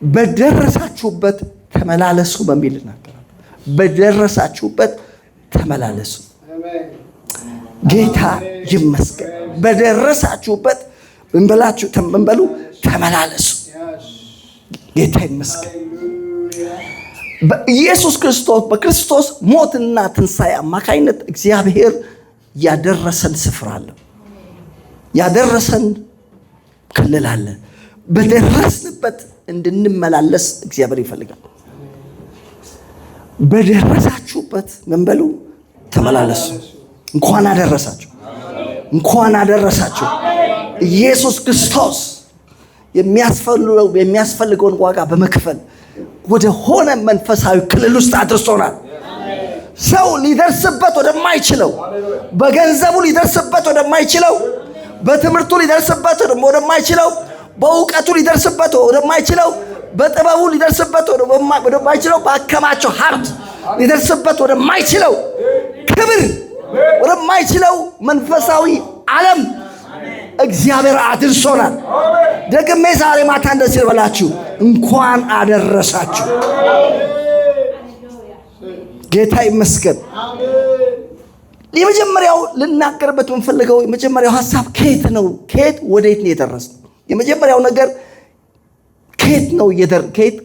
በደረሳችሁበት ተመላለሱ በሚል እናገራለሁ። በደረሳችሁበት ተመላለሱ። ጌታ ይመስገን። በደረሳችሁበት ምን በሉ? ተመላለሱ። ጌታ ይመስገን። በኢየሱስ ክርስቶስ በክርስቶስ ሞትና ትንሣኤ አማካይነት እግዚአብሔር ያደረሰን ስፍራ አለ። ያደረሰን ክልል አለ። በደረስንበት እንድንመላለስ እግዚአብሔር ይፈልጋል። በደረሳችሁበት ምን በሉ? ተመላለሱ። እንኳን አደረሳችሁ፣ እንኳን አደረሳችሁ። ኢየሱስ ክርስቶስ የሚያስፈልገውን ዋጋ በመክፈል ወደ ሆነ መንፈሳዊ ክልል ውስጥ አድርሶናል። ሰው ሊደርስበት ወደማይችለው፣ በገንዘቡ ሊደርስበት ወደማይችለው፣ በትምህርቱ ሊደርስበት ወደማይችለው፣ በእውቀቱ ሊደርስበት ወደማይችለው፣ በጥበቡ ሊደርስበት ወደማይችለው፣ ባከማቸው ሀብት ሊደርስበት ወደማይችለው፣ ክብር ወደማይችለው መንፈሳዊ ዓለም እግዚአብሔር አድርሶናል። ደግሜ ዛሬ ማታ እንደዚህ ልበላችሁ፣ እንኳን አደረሳችሁ። ጌታ ይመስገን። የመጀመሪያው ልናገርበት የምፈልገው የመጀመሪያው ሐሳብ ከየት ነው? ከየት ወዴት ነው የደረስነው? የመጀመሪያው ነገር ከየት ነው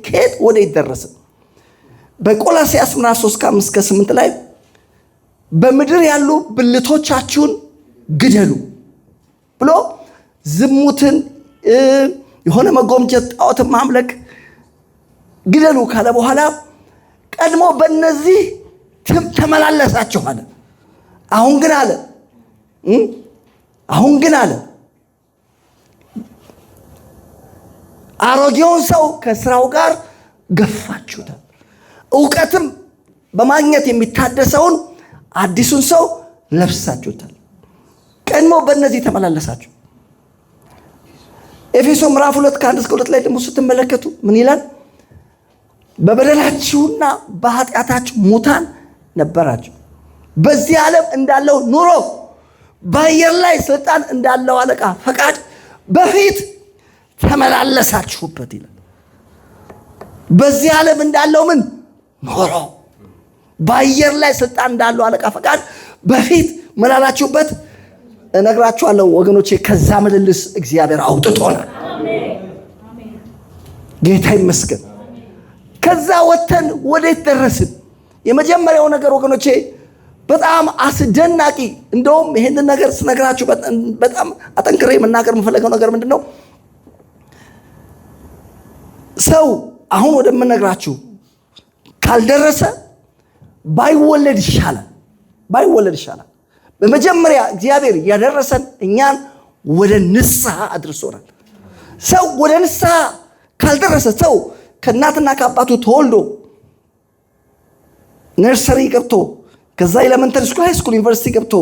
ከየት ወዴት ደረስን? በቆላስይስ ምዕራፍ 3:5-8 ላይ በምድር ያሉ ብልቶቻችሁን ግደሉ ብሎ ዝሙትን፣ የሆነ መጎምጀት፣ ጣዖትን ማምለክ ግደሉ ካለ በኋላ ቀድሞ በእነዚህ ተመላለሳችሁ አለ። አሁን ግን አለ አሮጌውን ሰው ከስራው ጋር ገፋችሁታል። እውቀትም በማግኘት የሚታደሰውን አዲሱን ሰው ለብሳችሁታል። ቀድሞ በእነዚህ ተመላለሳችሁ። ኤፌሶ ምዕራፍ 2:1-2 ላይ ደግሞ ስትመለከቱ ምን ይላል? በበደላችሁና በኃጢአታችሁ ሙታን ነበራችሁ፣ በዚህ ዓለም እንዳለው ኑሮ በአየር ላይ ስልጣን እንዳለው አለቃ ፈቃድ በፊት ተመላለሳችሁበት ይላል። በዚህ ዓለም እንዳለው ምን ኑሮ፣ በአየር ላይ ስልጣን እንዳለው አለቃ ፈቃድ በፊት መላላችሁበት። እነግራችኋለሁ ወገኖቼ፣ ከዛ ምልልስ እግዚአብሔር አውጥቶናል። ጌታ ይመስገን። ከዛ ወተን ወዴት ደረስን? የመጀመሪያው ነገር ወገኖቼ በጣም አስደናቂ፣ እንደውም ይሄንን ነገር ስነግራችሁ በጣም አጠንክሬ መናገር የምፈልገው ነገር ምንድነው? ሰው አሁን ወደምነግራችሁ ካልደረሰ ባይወለድ ይሻላል። በመጀመሪያ እግዚአብሔር ያደረሰን እኛን ወደ ንስሐ አድርሶናል። ሰው ወደ ንስሐ ካልደረሰ፣ ሰው ከእናትና ከአባቱ ተወልዶ ነርሰሪ ገብቶ ከዛ ኤሌመንተሪ ስኩል፣ ሃይ ስኩል፣ ዩኒቨርሲቲ ገብቶ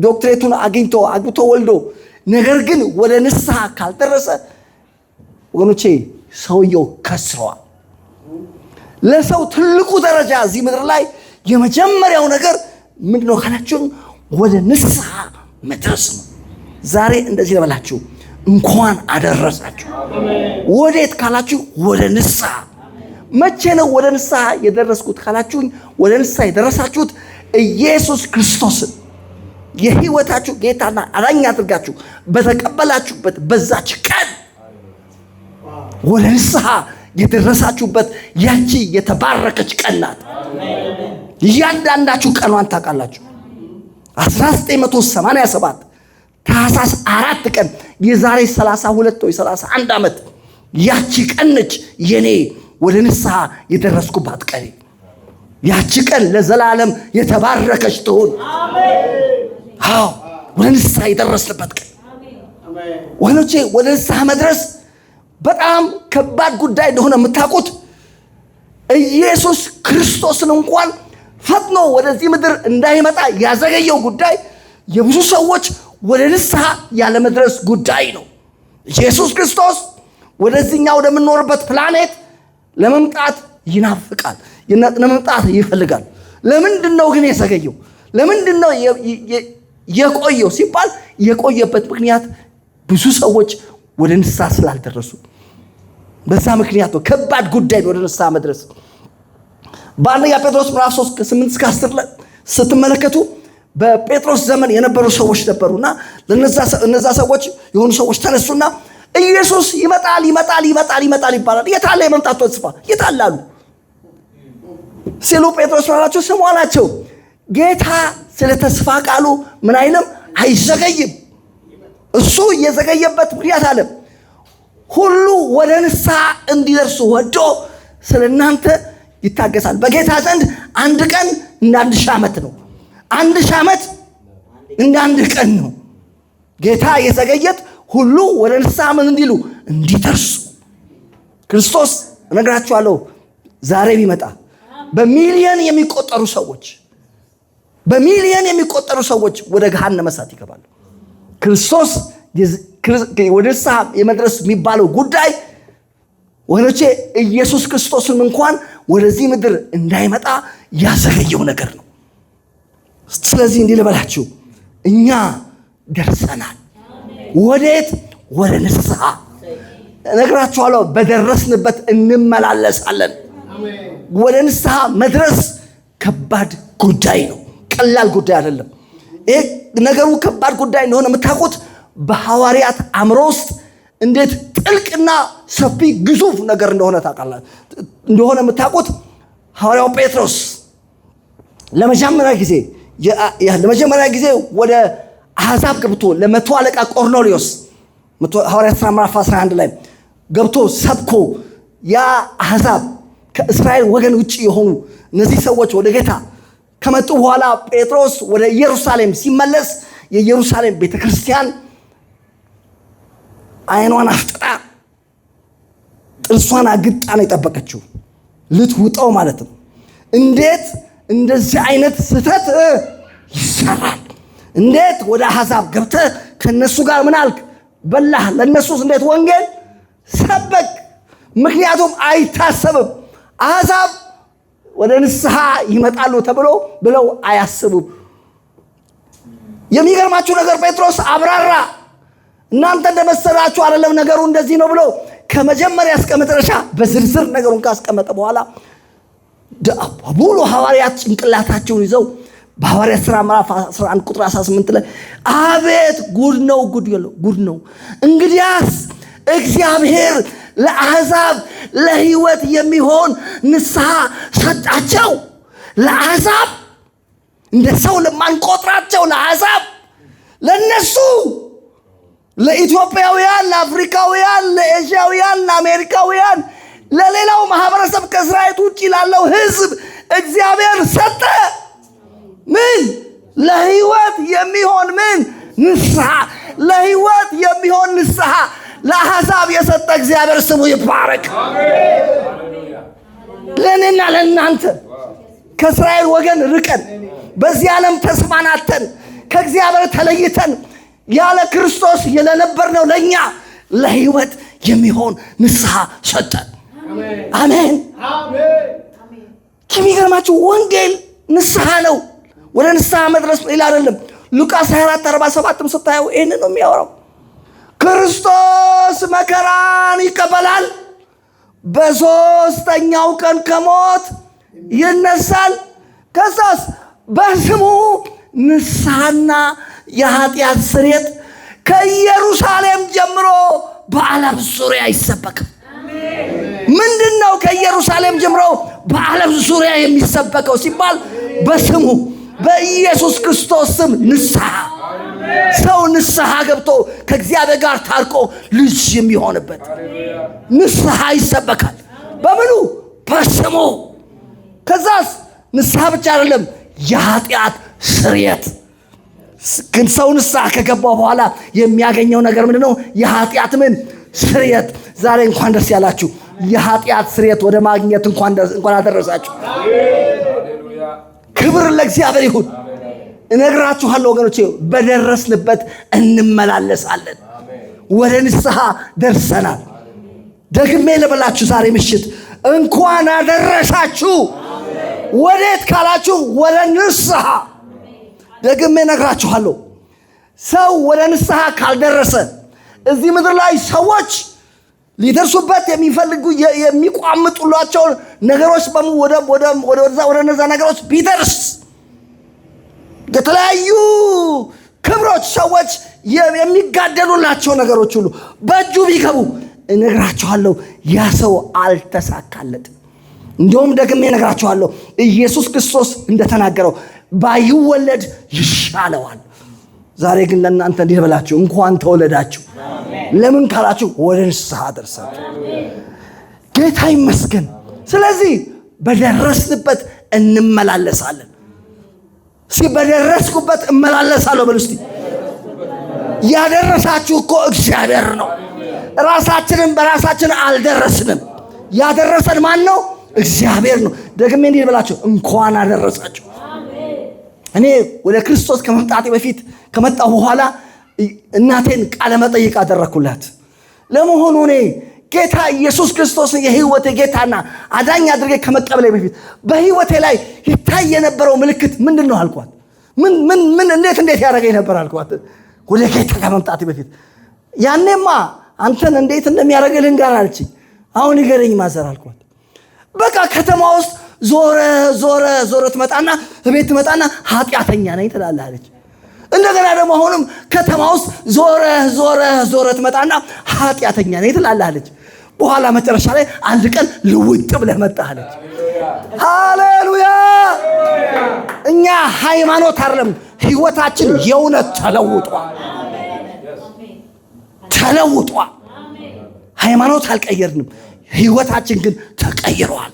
ዶክትሬቱን አግብቶ ወልዶ ነገር ግን ወደ ንስሐ ካልደረሰ ወገኖቼ ሰውየው ከስሯል። ለሰው ትልቁ ደረጃ እዚህ ምድር ላይ የመጀመሪያው ነገር ምንድነው ካላችሁ ወደ ንስሐ መድረስ ነው። ዛሬ እንደዚህ ልበላችሁ፣ እንኳን አደረሳችሁ። ወዴት ካላችሁ ወደ ንስሐ። መቼ ነው ወደ ንስሐ የደረስኩት ካላችሁ፣ ወደ ንስሐ የደረሳችሁት ኢየሱስ ክርስቶስን የህይወታችሁ ጌታና አዳኝ አድርጋችሁ በተቀበላችሁበት በዛች ቀን ወደ ንስሐ የደረሳችሁበት ያቺ የተባረከች ቀን ናት። እያንዳንዳችሁ ቀኗን ታውቃላችሁ። 1987 ታኅሳስ 4 ቀን የዛሬ 32 ወይ 31 ዓመት ያቺ ቀን ነች የኔ ወደ ንስሐ የደረስኩባት ቀን። ያቺ ቀን ለዘላለም የተባረከች ትሁን። አዎ፣ ወደ ንስሐ የደረስንበት ቀን ወገኖቼ። ወደ ንስሐ መድረስ በጣም ከባድ ጉዳይ እንደሆነ የምታውቁት ኢየሱስ ክርስቶስን እንኳን ፈጥኖ ወደዚህ ምድር እንዳይመጣ ያዘገየው ጉዳይ የብዙ ሰዎች ወደ ንስሐ ያለመድረስ ጉዳይ ነው። ኢየሱስ ክርስቶስ ወደዚህኛው ወደምንኖርበት ፕላኔት ለመምጣት ይናፍቃል፣ ለመምጣት ይፈልጋል። ለምንድን ነው ግን የዘገየው? ለምንድን ነው የቆየው ሲባል የቆየበት ምክንያት ብዙ ሰዎች ወደ ንስሐ ስላልደረሱ፣ በዛ ምክንያት ነው ከባድ ጉዳይ ወደ ንስሐ መድረስ። በአንደኛ ጴጥሮስ ምዕራፍ 3 ከ8-10 ላይ ስትመለከቱ በጴጥሮስ ዘመን የነበሩ ሰዎች ነበሩና ለነዛ ሰዎች የሆኑ ሰዎች ተነሱና ኢየሱስ ይመጣል ይባላል። የታለ የመምጣቱ ተስፋ የታለ አሉ ሲሉ ጴጥሮስ አላቸው ስሙ አላቸው። ጌታ ስለ ተስፋ ቃሉ ምን አይልም አይዘገይም። እሱ የዘገየበት ምክንያት አለ ሁሉ ወደ ንስሐ እንዲደርሱ ወዶ ስለናንተ ይታገሳል። በጌታ ዘንድ አንድ ቀን እንደ 1000 ዓመት ነው። 1000 ዓመት እንደ አንድ ቀን ነው። ጌታ የዘገየት ሁሉ ወደ ንስሐ ምን እንዲሉ እንዲደርሱ። ክርስቶስ እነግራችኋለሁ ዛሬ ቢመጣ በሚሊዮን የሚቆጠሩ ሰዎች ወደ ገሃነመ እሳት ይገባሉ። ክርስቶስ ወደ ንስሐ የመድረስ የሚባለው ጉዳይ ወገኖቼ ኢየሱስ ክርስቶስን እንኳን ወደዚህ ምድር እንዳይመጣ ያዘገየው ነገር ነው። ስለዚህ እንዲህ ልበላችሁ እኛ ደርሰናል። ወዴት? ወደ ንስሐ። እነግራችኋለሁ በደረስንበት እንመላለሳለን። ወደ ንስሐ መድረስ ከባድ ጉዳይ ነው፣ ቀላል ጉዳይ አይደለም። ይሄ ነገሩ ከባድ ጉዳይ እንደሆነ የምታውቁት በሐዋርያት አእምሮ ውስጥ እንዴት ጥልቅና ሰፊ ግዙፍ ነገር እንደሆነ ታውቃላችሁ። እንደሆነ የምታውቁት ሐዋርያው ጴጥሮስ ለመጀመሪያ ጊዜ ወደ አሕዛብ ገብቶ ለመቶ አለቃ ቆርኔሌዎስ ሐዋርያት ሥራ ምዕራፍ 11 ላይ ገብቶ ሰብኮ ያ አሕዛብ ከእስራኤል ወገን ውጪ የሆኑ እነዚህ ሰዎች ወደ ጌታ ከመጡ በኋላ ጴጥሮስ ወደ ኢየሩሳሌም ሲመለስ የኢየሩሳሌም ቤተክርስቲያን አይኗን አፍጥጣ ጥርሷን አግጣ ነው የጠበቀችው፣ ልትውጠው ማለት ነው። እንዴት እንደዚህ አይነት ስህተት ይሰራል? እንዴት ወደ አሕዛብ ገብተህ ከነሱ ጋር ምን አልክ? በላህ። ለነሱስ እንዴት ወንጌል ሰበክ? ምክንያቱም አይታሰብም። አሕዛብ ወደ ንስሐ ይመጣሉ ብለው አያስቡም። የሚገርማችሁ ነገር ጴጥሮስ አብራራ። እናንተ እንደመሰላችሁ አይደለም ነገሩ እንደዚህ ነው ብሎ ከመጀመሪያ እስከ መጨረሻ በዝርዝር ነገሩን ካስቀመጠ በኋላ ሙሉ ሐዋርያት ጭንቅላታቸውን ይዘው በሐዋርያት ሥራ ምዕራፍ 11 ቁጥር 18 ላይ አቤት ጉድ ነው። እንግዲያስ እግዚአብሔር ለአሕዛብ ለሕይወት የሚሆን ንስሐ ሰጣቸው። ለአሕዛብ እንደ ሰው ለማንቆጥራቸው ለአሕዛብ ለነሱ ለኢትዮጵያውያን፣ ለአፍሪካውያን፣ ለኤዥያውያን፣ ለአሜሪካውያን፣ ለሌላው ማህበረሰብ ከእስራኤል ውጪ ላለው ሕዝብ እግዚአብሔር ሰጠ። ምን? ለሕይወት የሚሆን ንስሐ። ለሕይወት የሚሆን ንስሐ ለአሕዛብ የሰጠ እግዚአብሔር ስሙ ይባረክ። ለእኔና ለእናንተ ከእስራኤል ወገን ርቀን በዚህ ዓለም ተስማናተን ከእግዚአብሔር ተለይተን ያለ ክርስቶስ የለነበርነው ለኛ ለሕይወት የሚሆን ንስሐ ሰጠን። አሜን። የሚገርማችሁ ወንጌል ንስሐ ነው። ወደ ንስሐ መድረስ ሌላ አይደለም። ሉቃስ 24:47 ስታዩ ይህንን ነው የሚያወራው። ክርስቶስ መከራን ይቀበላል፣ በሦስተኛው ቀን ከሞት ይነሳል፣ ከዛስ በስሙ ንስሐና የኃጢአት ስርየት ከኢየሩሳሌም ጀምሮ በዓለም ዙሪያ ይሰበካል። ምንድነው ከኢየሩሳሌም ጀምሮ በዓለም ዙሪያ የሚሰበከው ሲባል በስሙ በኢየሱስ ክርስቶስ ስም ንስሐ። ሰው ንስሐ ገብቶ ከእግዚአብሔር ጋር ታርቆ ልጅ የሚሆንበት ንስሐ ይሰበካል። በምኑ? በስሙ። ከዛስ ንስሐ ብቻ አይደለም የኃጢአት ስርየት። ግን ሰው ንስሐ ከገባው በኋላ የሚያገኘው ነገር ምንድነው? የኃጢአት ስርየት። ዛሬ እንኳን ደስ ያላችሁ፣ የኃጢአት ስርየት ወደ ማግኘት እንኳን አደረሳችሁ። ክብር ለእግዚአብሔር ይሁን። እነግራችኋለሁ ወገኖቼ በደረስንበት እንመላለሳለን። ወደ ንስሐ ደርሰናል። ደግሜ ልበላችሁ ዛሬ ምሽት እንኳን አደረሳችሁ። ወዴት ካላችሁ ወደ ንስሐ። ደግሜ እነግራችኋለሁ ሰው ወደ ንስሐ ካልደረሰ እዚህ ምድር ላይ ሰዎች ሊደርሱበት የሚፈልጉ የሚቋምጡላቸው ነገሮች ወደ እነዛ ነገሮች ቢደርስ የተለያዩ ክብሮች ሰዎች የሚጋደሉላቸው ነገሮች ሁሉ በእጁ ቢገቡ እነግራችኋለሁ ያ ሰው አልተሳካለትም። እንዲሁም ደግሜ እነግራችኋለሁ ኢየሱስ ክርስቶስ እንደተናገረው ባይወለድ ይሻለዋል። ዛሬ ግን ለእናንተ እንዲህ በላችሁ እንኳን ተወለዳችሁ። ለምን ካላችሁ ወደ ንስሐ ደርሳችሁ። ጌታ ይመስገን። ስለዚህ በደረስንበት እንመላለሳለን። በደረስኩበት እመላለሳለሁ በሉ እስቲ። ያደረሳችሁ እኮ እግዚአብሔር ነው። ራሳችንን በራሳችን አልደረስንም። ያደረሰን ማን ነው? እግዚአብሔር ነው። ደግሜ እንዲህ በላችሁ እንኳን አደረሳችሁ። እኔ ወደ ክርስቶስ ከመምጣቴ በፊት ከመጣሁ በኋላ እናቴን ቃለ መጠይቅ አደረኩላት። ለመሆኑ እኔ ጌታ ኢየሱስ ክርስቶስን የህይወቴ ጌታና አዳኝ አድርጌ ከመቀበሌ በፊት በህይወቴ ላይ ይታይ የነበረው ምልክት ምንድነው አልኳት። ምን እንዴት ያደርገኝ ነበር አልኳት። ወደ ጌታ ከመምጣቴ በፊት ያኔማ አንተን እንዴት እንደሚያደርግህ ልንገር አለችኝ። አሁን ንገረኝ ማዘር አልኳት። በቃ ከተማ ውስጥ ዞረ ትመጣና ቤት ትመጣና ኃጢአተኛ ነኝ ትላለህ አለች። እንደገና ደግሞ አሁንም ከተማ ውስጥ ዞረ ትመጣና ኃጢአተኛ ነኝ ትላለህ አለች። በኋላ መጨረሻ ላይ አንድ ቀን ልውጥ ብለህ መጣህ አለች። ሃሌሉያ! እኛ ሃይማኖት አይደለም ህይወታችን የእውነት ተለውጧል። ሃይማኖት አልቀየርንም፣ ህይወታችን ግን ተቀይሯል።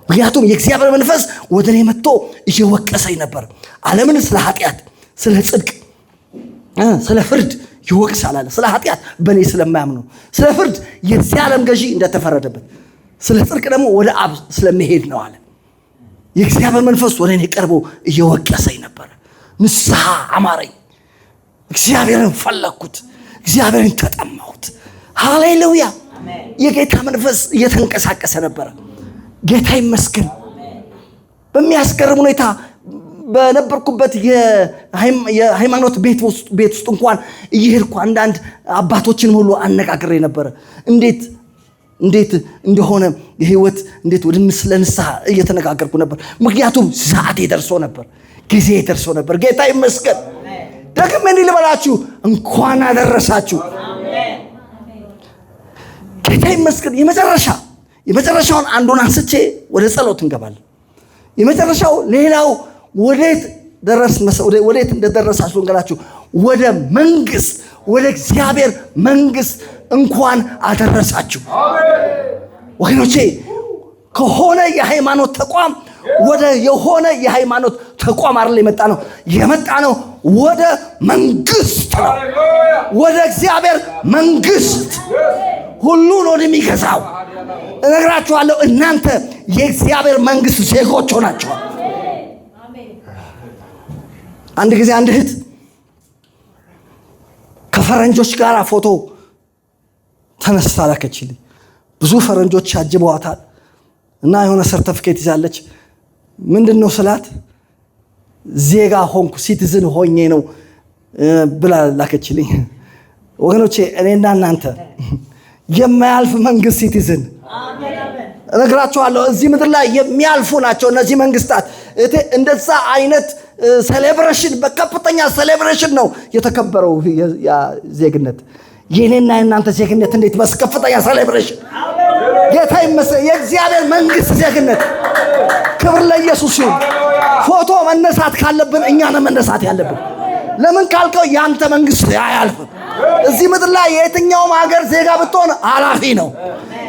ምክንያቱም የእግዚአብሔር መንፈስ ወደ እኔ መጥቶ እየወቀሰኝ ነበር። ዓለምን ስለ ኃጢአት፣ ስለ ጽድቅ፣ ስለ ፍርድ ይወቅሳል አለ። ስለ ኃጢአት በእኔ ስለማያምኑ፣ ስለ ፍርድ የዚህ ዓለም ገዢ እንደተፈረደበት፣ ስለ ጽድቅ ደግሞ ወደ አብ ስለሚሄድ ነው አለ። የእግዚአብሔር መንፈስ ወደ እኔ ቀርቦ እየወቀሰኝ ነበር። ንስሐ አማረኝ። እግዚአብሔርን ፈለግኩት፣ እግዚአብሔርን ተጠማሁት። ሃሌሉያ! የጌታ መንፈስ እየተንቀሳቀሰ ነበረ። ጌታ ይመስገን። በሚያስገርም ሁኔታ በነበርኩበት የሃይማኖት ቤት ውስጥ እንኳን እየሄድኩ አንዳንድ አባቶችን ሁሉ አነጋግሬ ነበረ። እንዴት እንደሆነ የህይወት እንዴት ወደ ንስሐ እየተነጋገርኩ ነበር። ምክንያቱም ሰዓቴ ደርሶ ነበር፣ ጊዜ ደርሶ ነበር። ጌታ ይመስገን። ደግሜ እንዲህ ልበላችሁ እንኳን አደረሳችሁ። ጌታ ይመስገን። የመጨረሻውን አንዱን አንስቼ ወደ ጸሎት እንገባለን። የመጨረሻው ሌላው ወዴት እንደደረሳችሁ እንገራችሁ። ወደ መንግስት፣ ወደ እግዚአብሔር መንግስት እንኳን አደረሳችሁ። ወገኖቼ ከሆነ የሃይማኖት ተቋም ወደ የሆነ የሃይማኖት ተቋም አይደል የመጣ ነው ወደ መንግስት ነው። ወደ እግዚአብሔር መንግስት ሁሉን ወደሚገዛው እነግራችኋለሁ። እናንተ የእግዚአብሔር መንግስት ዜጎች ሆናችኋል። አንድ ጊዜ አንድ እህት ከፈረንጆች ጋር ፎቶ ተነስታ ላከችልኝ። ብዙ ፈረንጆች አጅበዋታል እና የሆነ ሰርተፊኬት ይዛለች። ምንድነው ስላት ዜጋ ሆንኩ ሲቲዝን ሆኜ ነው ብላ ላከችልኝ። ወገኖቼ እኔና እናንተ የማያልፍ መንግስት ሲቲዝን እነግራችኋለሁ። እዚህ ምድር ላይ የሚያልፉ ናቸው እነዚህ መንግስታት። እንደዛ አይነት ሴሌብሬሽን፣ በከፍተኛ ሴሌብሬሽን ነው የተከበረው ዜግነት። የኔና የናንተ ዜግነት እንዴት በከፍተኛ ሴሌብሬሽን! ጌታ ይመስገን። የእግዚአብሔር መንግስት ዜግነት። ክብር ለኢየሱስ ይሁን። ፎቶ መነሳት ካለብን እኛ ነን መነሳት ያለብን። ለምን ካልከው ያንተ መንግስት አያልፍም። እዚህ ምድር ላይ የትኛውም ሀገር ዜጋ ብትሆን ኃላፊ ነው።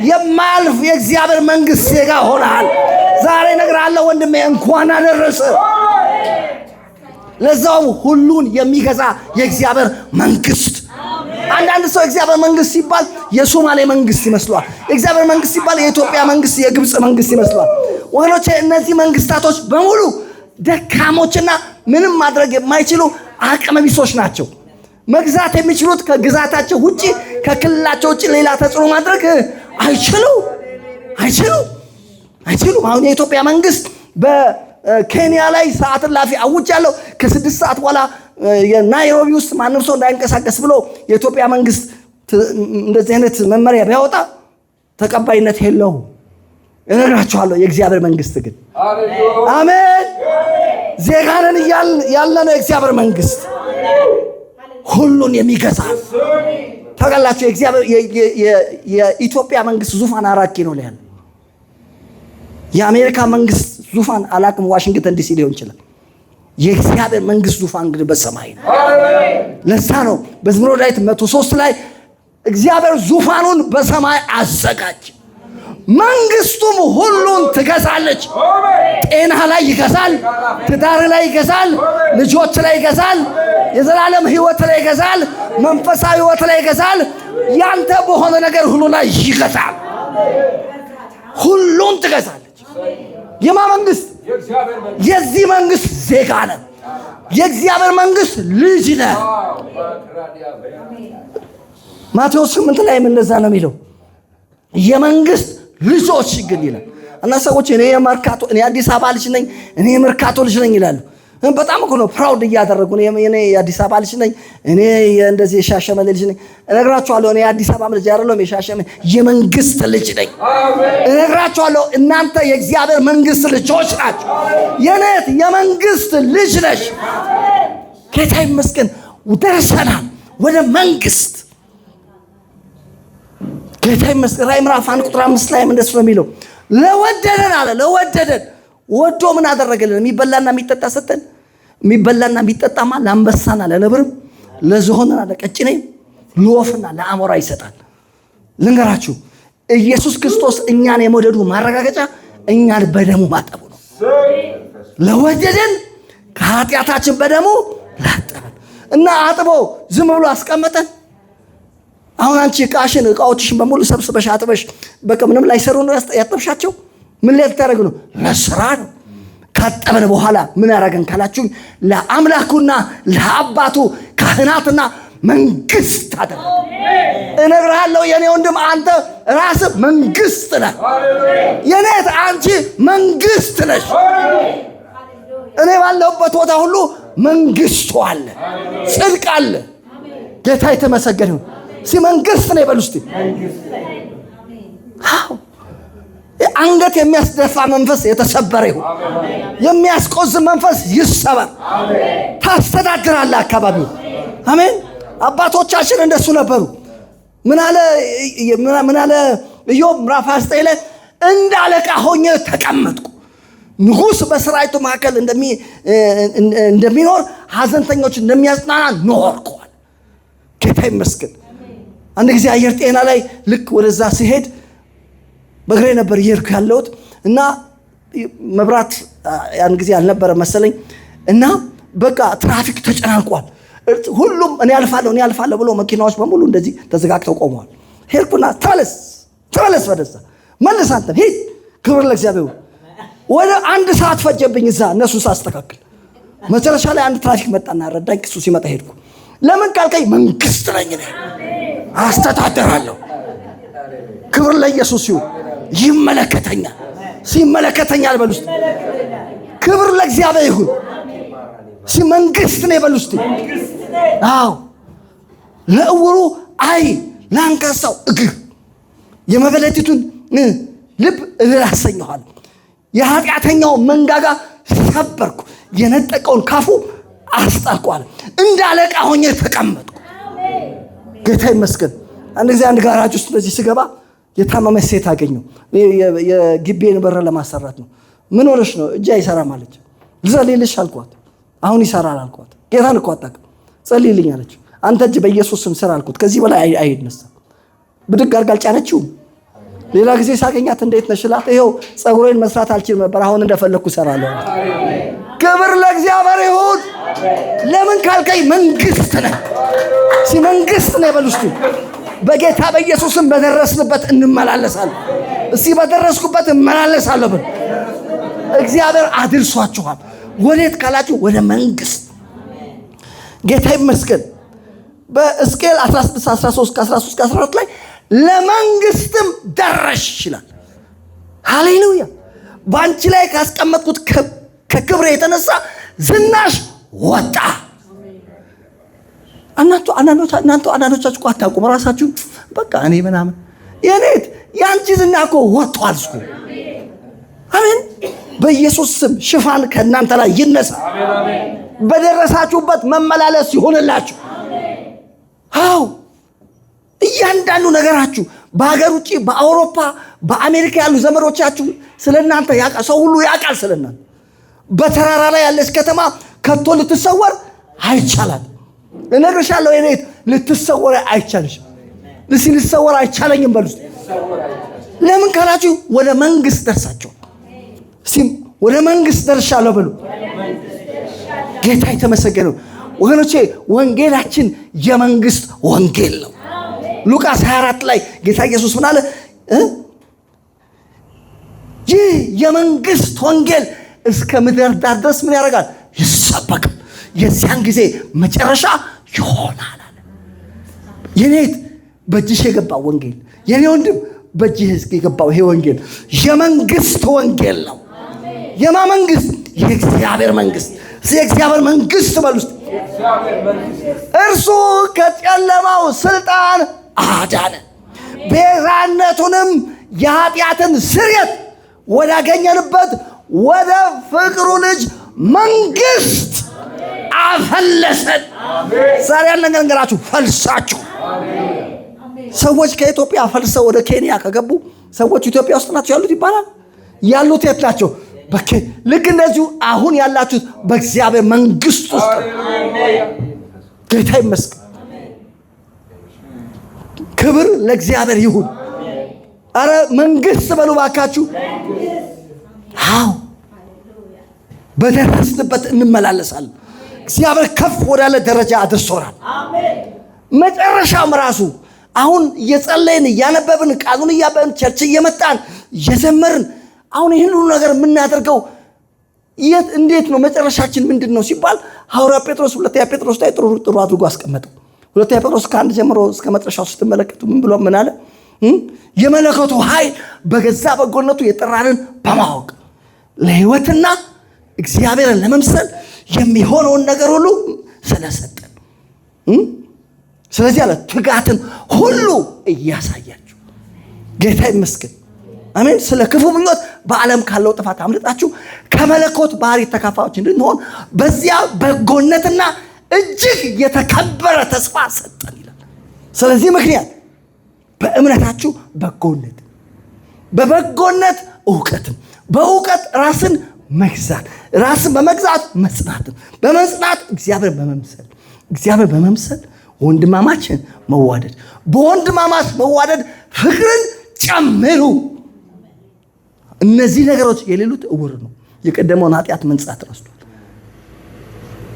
የማያልፍ የእግዚአብሔር መንግስት ዜጋ ሆነሃል። ዛሬ እነግርሃለሁ ወንድሜ እንኳን አደረሰ። ለዛውም ሁሉን የሚገዛ የእግዚአብሔር መንግስት። አንዳንድ ሰው የእግዚአብሔር መንግስት ሲባል የሶማሌ መንግስት ይመስለዋል። የእግዚአብሔር መንግስት ሲባል የኢትዮጵያ መንግስት፣ የግብፅ መንግስት ይመስለዋል። ወገኖቼ እነዚህ መንግስታቶች በሙሉ ደካሞችና ምንም ማድረግ የማይችሉ አቅመ ቢሶች ናቸው። መግዛት የሚችሉት ከግዛታቸው ውጪ፣ ከክልላቸው ውጪ ሌላ ተጽዕኖ ማድረግ አይችሉም። አሁን የኢትዮጵያ መንግስት በኬንያ ላይ ሰዓት እላፊ አውጃለሁ። ከ6 ሰዓት በኋላ የናይሮቢ ውስጥ ማንም ሰው እንዳይንቀሳቀስ ብሎ የኢትዮጵያ መንግስት እንደዚህ አይነት መመሪያ ቢያወጣ ተቀባይነት የለውም። እነግራችኋለሁ የእግዚአብሔር መንግስት ግን አሜን ዜጋንን ያለነው የእግዚአብሔር መንግስት ሁሉን የሚገዛ ታውቃላችሁ። የኢትዮጵያ መንግስት ዙፋን 4 ኪሎ ላይ ያለ የአሜሪካ መንግስት ዙፋን አላቅም ዋሽንግተን ዲሲ ሊሆን ይችላል። የእግዚአብሔር መንግስት ዙፋን ግን በሰማይ ነው። ለዛ ነው በመዝሙረ ዳዊት 103 ላይ እግዚአብሔር ዙፋኑን በሰማይ አዘጋጅ መንግስቱም ሁሉን ትገዛለች። ጤና ላይ ይገዛል፣ ትዳር ላይ ይገዛል፣ ልጆች ላይ ይገዛል፣ የዘላለም ህይወት ላይ ይገዛል፣ መንፈሳዊ ህይወት ላይ ይገዛል። ያንተ በሆነ ነገር ሁሉ ላይ ይገዛል። ሁሉን ትገዛለች። የማ መንግስት? የዚህ መንግስት ዜጋ ነህ። የእግዚአብሔር መንግስት ልጅ ነህ። ማቴዎስ 8 ላይ እንደዛ ነው የሚለው የመንግስት ልጆች ግን ይላል። እና ሰዎች እኔ አዲስ አበባ ልጅ ነኝ፣ እኔ የመርካቶ ልጅ ነኝ ይላሉ። በጣም እኮ ነው ፕራውድ እያደረጉ እኔ የአዲስ አበባ ልጅ ነኝ፣ እኔ እንደዚህ የሻሸመኔ ልጅ ነኝ። እነግራችኋለሁ እኔ የአዲስ አበባ ልጅ አይደለሁም፣ የሻሸመኔ የመንግስት ልጅ ነኝ። እነግራችኋለሁ እናንተ የእግዚአብሔር መንግስት ልጆች ናችሁ። የኔት የመንግስት ልጅ ነሽ። ጌታ ይመስገን ደርሰናል ወደ መንግስት። ጌታ ይመስገን። ራዕይ ምዕራፍ 1 ቁጥር 5 ላይ እንደሱ ነው የሚለው ለወደደን አለ። ለወደደን ወዶ ምን አደረገልን? የሚበላና የሚጠጣ ሰጠን። የሚበላና የሚጠጣማ ለአንበሳና ለነብርም ለዝሆንና ለቀጭኔም ለወፍና ለአሞራ ይሰጣል። ልንገራችሁ ኢየሱስ ክርስቶስ እኛን የመውደዱ ማረጋገጫ እኛን በደሙ ማጠቡ ነው። ለወደደን ከኃጢአታችን በደሙ ላጠበን እና አጥቦ ዝም ብሎ አስቀመጠን። አሁን አንቺ እቃዎችሽን በሙሉ ሰብስበሽ አጥበሽ በቃ ምንም ላይሰሩ ነው ያጠብሻቸው። ምን ላይ ታረግ ነው? ለስራ ነው። ካጠበን በኋላ ምን ያረገን ካላችሁ ለአምላኩና ለአባቱ ካህናትና መንግስት አደረገ። እነግርሃለሁ የኔ ወንድም አንተ ራስህ መንግስት ነህ። የኔት አንቺ መንግስት ነሽ። እኔ ባለሁበት ቦታ ሁሉ መንግስቱ አለ፣ ጽድቅ አለ። ጌታ የተመሰገነ ይሁን። መንግስት ነው ይበሉ እስቲ። አንገት የሚያስደፋ መንፈስ የተሰበረ ይሁን። የሚያስቆዝም መንፈስ ይሰበር። ታስተዳድራለህ አካባቢው። አሜን። አባቶቻችን እንደሱ ነበሩ። ምን አለ ኢዮብ ምዕራፍ 29 ላይ እንደ አለቃ ሆኜ ተቀመጥኩ። ንጉሥ በሰራዊቱ መካከል እንደሚኖር ሐዘንተኞች እንደሚያጽናና ኖርኳል። ጌታ ይመስገን። አንድ ጊዜ አየር ጤና ላይ ልክ ወደዛ ሲሄድ በእግሬ ነበር እየሄድኩ ያለሁት እና መብራት ያን ጊዜ አልነበረ መሰለኝ እና በቃ ትራፊክ ተጨናንቋል። ሁሉም እኔ አልፋለሁ ብሎ መኪናዎች በሙሉ እንደዚህ ተዘጋግተው ቆመዋል። ሄድኩና ተመለስ ወደዛ መልስ አንተ ሂድ። ክብር ለእግዚአብሔር። ወደ 1 ሰዓት ፈጀብኝ እዛ እነሱ ሳስተካክል። መጨረሻ ላይ አንድ ትራፊክ መጣና ረዳኝ። እሱ ሲመጣ ሄድኩ። ለምን ካልከኝ መንግስት ነኝ እኔ አስተዳደራለሁ። ክብር ለኢየሱስ ይሁን። ይመለከተኛል። ሲመለከተኛል በሉ እስቲ። ክብር ለእግዚአብሔር ይሁን። መንግስት ነው በሉ እስቲ። አዎ ለእውሩ አይ ላንካሳው እግር የመበለቲቱን ልብ እልል አሰኘኋለሁ። የኃጢአተኛው መንጋጋ ሰበርኩ፣ የነጠቀውን ካፉ አስጣልኳል። እንደ አለቃ ሆኜ ተቀመጥኩ። ጌታ ይመስገን። አንድ ጊዜ አንድ ጋራጅ ውስጥ እንደዚህ ስገባ የታመመች ሴት አገኘሁ። የግቤን በር ለማሰራት ነው። ምን ሆነሽ ነው? እጄ አይሰራም አለች። ልጸልይልሽ አልኳት። አሁን ይሰራል አልኳት። ጌታን እኮ አታውቅም። ጸልይልኝ አለች። አንተ እጅ በኢየሱስ ስም ስራ አልኩት። ከዚህ በላይ አይነሳም። ብድግ አድርጋ አልጫነችውም። ሌላ ጊዜ ሳገኛት እንዴት ነሽ እላት። ይኸው ፀጉሬን መስራት አልችልም ነበር፣ አሁን እንደፈለግኩ እሰራለሁ። ክብር ለእግዚአብሔር ይሁን። ለምን ካልከኝ መንግስት ነህ። መንግስት ነህ በሉ እስቲ። በጌታ በኢየሱስም በደረስንበት እንመላለሳለን። እስቲ በደረስኩበት እመላለሳለሁ በሉ። እግዚአብሔር አድርሷችኋል። ወዴት ካላችሁ ወደ መንግስት። ጌታ ይመስገን። በሕዝቅኤል 16:13-14 ላይ ለመንግስትም ደረሽ ይላል። ሃሌሉያ። በአንቺ ላይ ካስቀመጥኩት ከክብሬ የተነሳ ዝናሽ ወጣ። አንዳንዶቻችሁ እኮ አታውቁም ራሳችሁ በቃ እኔ ምናምን የኔት ያንቺ ዝና እኮ ወጥቷል እኮ አሜን። በኢየሱስ ስም ሽፋን ከእናንተ ላይ ይነሳ። በደረሳችሁበት መመላለስ ይሆንላችሁ። አዎ እያንዳንዱ ነገራችሁ በሀገር ውጪ በአውሮፓ በአሜሪካ ያሉ ዘመዶቻችሁ ስለናንተ ያውቃል። ሰው ሁሉ ያውቃል ስለናንተ። በተራራ ላይ ያለች ከተማ ከቶ ልትሰወር አይቻላት። እነግርሻለሁ የኔት ልትሰወር አይቻልሽ። ልትሰወር አይቻለኝም በሉ። ለምን ካላችሁ ወደ መንግስት ደርሳችሁ ሲም ወደ መንግስት ደርሻለሁ በሉ። ጌታ የተመሰገነ ወገኖቼ። ወንጌላችን የመንግስት ወንጌል ነው። ሉቃስ 24 ላይ ጌታ ኢየሱስ ምን አለ? ይህ የመንግስት ወንጌል እስከ ምድር ዳር ድረስ ምን ያደርጋል? ይሰበካል። የዚያን ጊዜ መጨረሻ ይሆናል አለ። የኔት በእጅሽ የገባው ወንጌል የኔ ወንድም በእጅህ የገባው ይሄ ወንጌል የመንግስት ወንጌል ነው። የማ መንግስት? የእግዚአብሔር መንግስት። የእግዚአብሔር መንግስት በሉ ውስጥ እርሱ ከጨለማው ስልጣን አዳነ፣ ቤዛነቱንም የኃጢአትን ስርየት ወዳገኘንበት ወደ ፍቅሩ ልጅ መንግስት አፈለሰን። ዛሬ ያለ ነገራችሁ ፈልሳችሁ ሰዎች ከኢትዮጵያ ፈልሰው ወደ ኬንያ ከገቡ ሰዎች ኢትዮጵያ ውስጥ ናቸው ያሉት ይባላል። ያሉት የት ናቸው? ልክ እንደዚሁ አሁን ያላችሁት በእግዚአብሔር መንግስት ውስጥ። ጌታ ይመስገን። ክብር ለእግዚአብሔር ይሁን። አረ መንግስት በሉ ባካችሁ። አዎ በደረስንበት እንመላለሳለን። እግዚአብሔር ከፍ ወዳለ ደረጃ አድርሶናል። መጨረሻም ራሱ አሁን እየጸለይን እያነበብን ቃሉን እያበን ቸርች እየመጣን እየዘመርን አሁን ይህን ሁሉ ነገር የምናደርገው እንዴት ነው? መጨረሻችን ምንድን ነው ሲባል ሐዋርያ ጴጥሮስ ሁለተኛ ጴጥሮስ ላይ ጥሩ አድርጎ አስቀመጠው። ሁለተኛ ጴጥሮስ ከአንድ ጀምሮ እስከ መጨረሻው ስትመለከቱ ምን ብሎ ምን አለ? የመለኮቱ ኃይል በገዛ በጎነቱ የጠራንን በማወቅ ለሕይወትና እግዚአብሔርን ለመምሰል የሚሆነውን ነገር ሁሉ ስለሰጠን፣ ስለዚህ አለ ትጋትን ሁሉ እያሳያችሁ። ጌታ ይመስገን። አሜን። ስለ ክፉ ምኞት በዓለም ካለው ጥፋት አምልጣችሁ ከመለኮት ባህሪ ተካፋዮች እንድንሆን በዚያ በጎነትና እጅግ የተከበረ ተስፋ ሰጠን ይላል። ስለዚህ ምክንያት በእምነታችሁ በጎነት፣ በበጎነት እውቀትን፣ በእውቀት ራስን መግዛት፣ ራስን በመግዛት መጽናትን፣ በመጽናት እግዚአብሔር በመምሰል፣ እግዚአብሔር በመምሰል ወንድማማችን መዋደድ፣ በወንድማማች መዋደድ ፍቅርን ጨምሩ። እነዚህ ነገሮች የሌሉት እውር ነው፣ የቀደመውን ኃጢአት መንጻት ረስቷል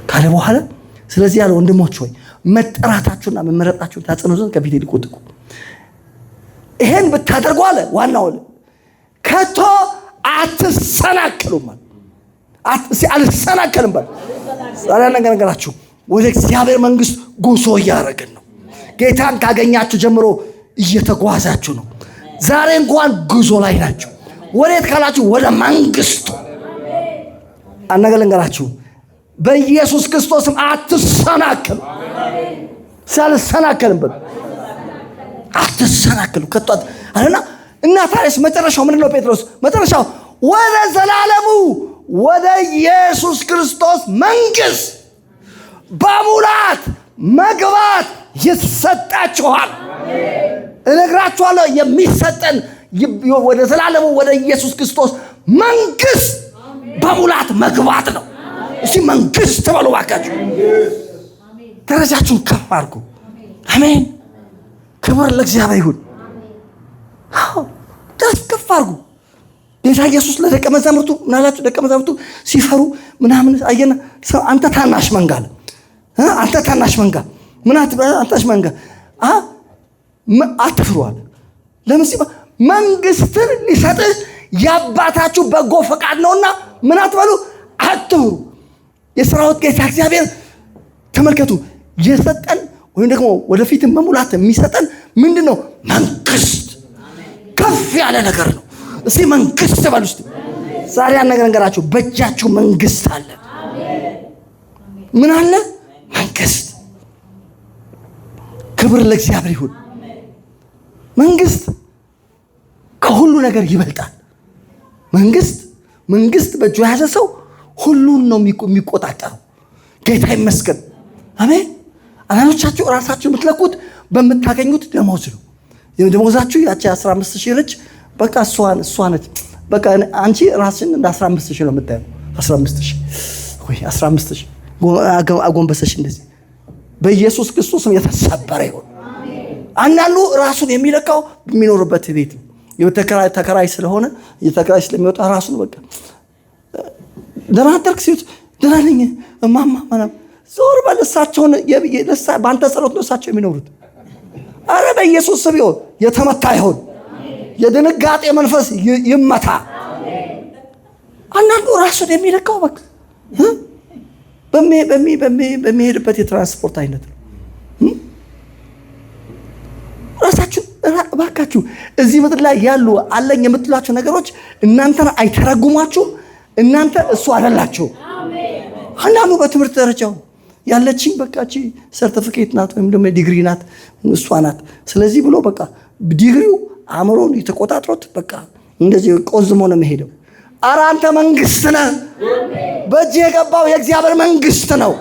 ካለ በኋላ ስለዚህ ያለ ወንድሞች ሆይ መጠራታችሁና መመረጣችሁን ታጸኑ ዘንድ ከፊት ይልቅ ትጉ። ይሄን ብታደርጉ አለ ዋናው ከቶ አትሰናከሉም። አልሰናከልም በል። ዛሬ ነገራችሁ ወደ እግዚአብሔር መንግስት ጉዞ እያደረግን ነው። ጌታን ካገኛችሁ ጀምሮ እየተጓዛችሁ ነው። ዛሬ እንኳን ጉዞ ላይ ናችሁ። ወዴት ካላችሁ ወደ መንግስቱ። አነገለንገራችሁ በኢየሱስ ክርስቶስም አትሰናከሉ። ሳልሰናከልም በል አትሰናከሉ ከቷት አለና እና ታዲያስ መጨረሻው ምንድን ነው? ጴጥሮስ መጨረሻው ወደ ዘላለሙ ወደ ኢየሱስ ክርስቶስ መንግስት በሙላት መግባት ይሰጣችኋል። እነግራችኋለሁ የሚሰጠን ወደ ዘላለሙ ወደ ኢየሱስ ክርስቶስ መንግስት በሙላት መግባት ነው። እሺ መንግስት በሉ ባካችሁ። ደረጃችሁን ከፍ አድርጉ። አሜን። ክብር ለእግዚአብሔር ይሁን። ከፍ አድርጉ። ጌታ ኢየሱስ ለደቀ መዛሙርቱ ምናላችሁ? ደቀ መዛሙርቱ ሲፈሩ ምናምን አየና አንተ ታናሽ መንጋ አለ። አንተ ታናሽ መንጋ ምን አንተሽ መንጋ አትፍሩ አለ። ለምን ሲባል መንግስትን ሊሰጥህ ያባታችሁ በጎ ፈቃድ ነውና ምን አትበሉ፣ አትፍሩ። የሰራዊት ጌታ እግዚአብሔር ተመልከቱ የሰጠን ወይም ደግሞ ወደፊትም በሙላት የሚሰጠን ምንድነው? መንግስት። ከፍ ያለ ነገር ነው። እስቲ መንግስት በሉ እስቲ። ዛሬ ያን ነገር እንገራችሁ። በእጃችሁ መንግስት አለ። ምን አለ? መንግስት። ክብር ለእግዚአብሔር ይሁን። መንግስት ከሁሉ ነገር ይበልጣል። መንግስት በእጁ የያዘ ሰው ሁሉን ነው የሚቆጣጠረው። ጌታ ይመስገን። አሜን። አንዳንዶቻችሁ ራሳችሁ የምትለኩት በምታገኙት ደሞዝ ነው። ደሞዛችሁ ያቺ 15,000 ነች። በቃ እሷ ነች። በቃ አንቺ ራስሽን እንደ 15,000 ነው የምታየው። 15,000 ወይ 15,000 አጎንበሰሽ እንደዚህ። በኢየሱስ ክርስቶስም የተሰበረ ይሁን። አንዳንዱ ራሱን የሚለካው የሚኖርበት ቤት ተከራይ ስለሆነ የተከራይ ስለሚወጣ ራሱን በቃ ደህና አደርክ ሲሉት ደህና ነኝ እማማ ምናምን ዞር በል። እሳቸውን በአንተ ጸሎት ነው እሳቸው የሚኖሩት። አረ በኢየሱስ ስም ይሁን የተመታ ይሁን። የድንጋጤ መንፈስ ይመታ። አንዳንዱ ራሱን የሚለካው በቃ በሚሄድበት የትራንስፖርት አይነት ነው። ራሳችሁ እባካችሁ እዚህ ምድር ላይ ያሉ አለኝ የምትሏቸው ነገሮች እናንተን አይተረጉሟችሁም። እናንተ እሱ አይደላችሁ። አንዳንዱ በትምህርት ደረጃው ያለችኝ በቃ እቺ ሰርቲፊኬት ናት ወይም ደግሞ ዲግሪ ናት እሷ ናት። ስለዚህ ብሎ በቃ ዲግሪው አእምሮን የተቆጣጥሮት በቃ እንደዚህ ቆዝሞ ነው የሚሄደው። ኧረ አንተ መንግስት ነህ። በእጅ የገባው የእግዚአብሔር መንግስት ነው።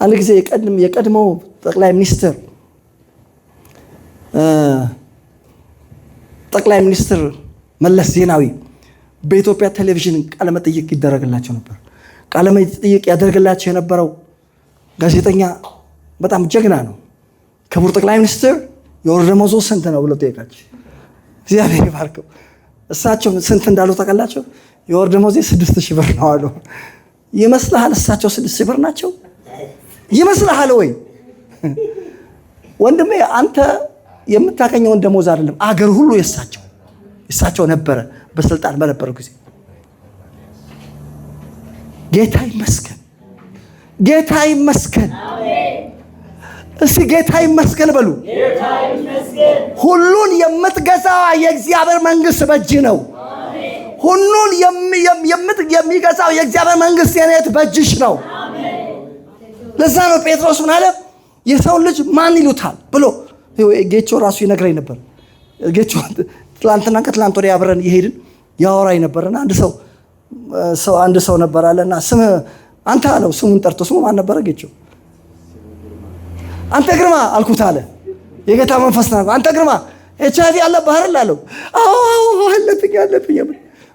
አንድ ጊዜ የቀድሞው ጠቅላይ ሚኒስትር መለስ ዜናዊ በኢትዮጵያ ቴሌቪዥን ቃለ መጠይቅ ይደረግላቸው ነበር። ቃለ መጠይቅ ያደርግላቸው የነበረው ጋዜጠኛ በጣም ጀግና ነው። ክቡር ጠቅላይ ሚኒስትር የወር ደመወዝዎ ስንት ነው ብሎ ጠየቃቸው። እግዚአብሔር ይባርከው። እሳቸው ስንት እንዳሉ ታውቃላችሁ? የወር ደመወዜ 6,000 ብር ነው አሉ። ይመስልሃል እሳቸው 6,000 ብር ናቸው? ይመስልሃል ወይ? ወንድሜ አንተ የምታገኘውን ደመወዝ አይደለም፣ አገር ሁሉ የእሳቸው ነበረ በስልጣን በነበረው ጊዜ። ጌታ ይመስገን፣ ጌታ ይመስገን። እስቲ ጌታ ይመስገን በሉ። ሁሉን የምትገዛ የእግዚአብሔር መንግስት በእጅ ነው። ሁሉን የሚገዛው የእግዚአብሔር መንግስት የኔት በእጅሽ ነው። ለዛ ነው ጴጥሮስ ምን አለ? የሰውን ልጅ ማን ይሉታል ብሎ ጌቾ ራሱ ይነግረኝ ነበር። ጌቾ ትላንትና ከትላንት ወዲያ አብረን እየሄድን ያወራኝ ነበርና አንድ ሰው ነበር አለና ስም አንተ አለው። ስሙን ጠርቶ ስሙ ማን ነበረ? ጌቾ አንተ ግርማ አልኩት አለ። የጌታ መንፈስ ነው። አንተ ግርማ HIV አለብህ አይደል አለው። አዎ አለብኝ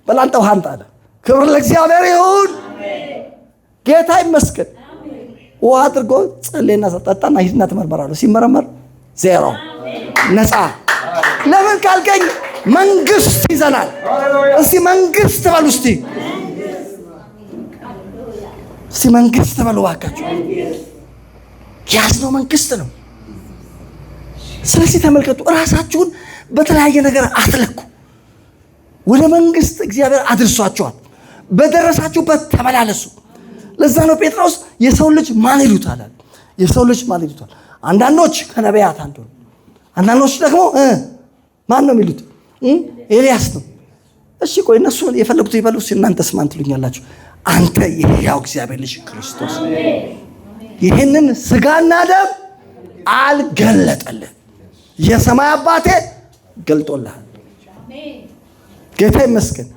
በላንተ ውሃ አምጣ አለ። ክብር ለእግዚአብሔር ይሁን። ጌታ ይመስገን። ውሃ አድርጎ ጸለይና ጠጣና ሂድና ተመርመር አለው። ሲመረመር ዜሮ ነፃ። ለምን ካልከኝ መንግስት ይዘናል። እስቲ መንግስት በሉ። እስቲ መንግስት በሉ እባካችሁ። ያዝነው መንግስት ነው። ስለዚህ ተመልከቱ፣ እራሳችሁን በተለያየ ነገር አትለኩ። ወደ መንግስት እግዚአብሔር አድርሷቸዋል። በደረሳችሁበት ተመላለሱ። ለዛ ነው ጴጥሮስ የሰው ልጅ ማን ይሉታል? የሰው ልጅ ማን ይሉታል? አንዳንዶች ከነቢያት አንዱ ነው። አንዳንዶች ደግሞ ማን ነው የሚሉት? ኤልያስ ነው። እሺ ቆይ እነሱ የፈለጉት ይበሉ። እናንተስ ማን ትሉኛላችሁ? አንተ የሕያው እግዚአብሔር ልጅ ክርስቶስ ይህንን ስጋና ደም አልገለጠልህ፣ የሰማይ አባቴ ገልጦልሃል። ጌታ ይመስገን።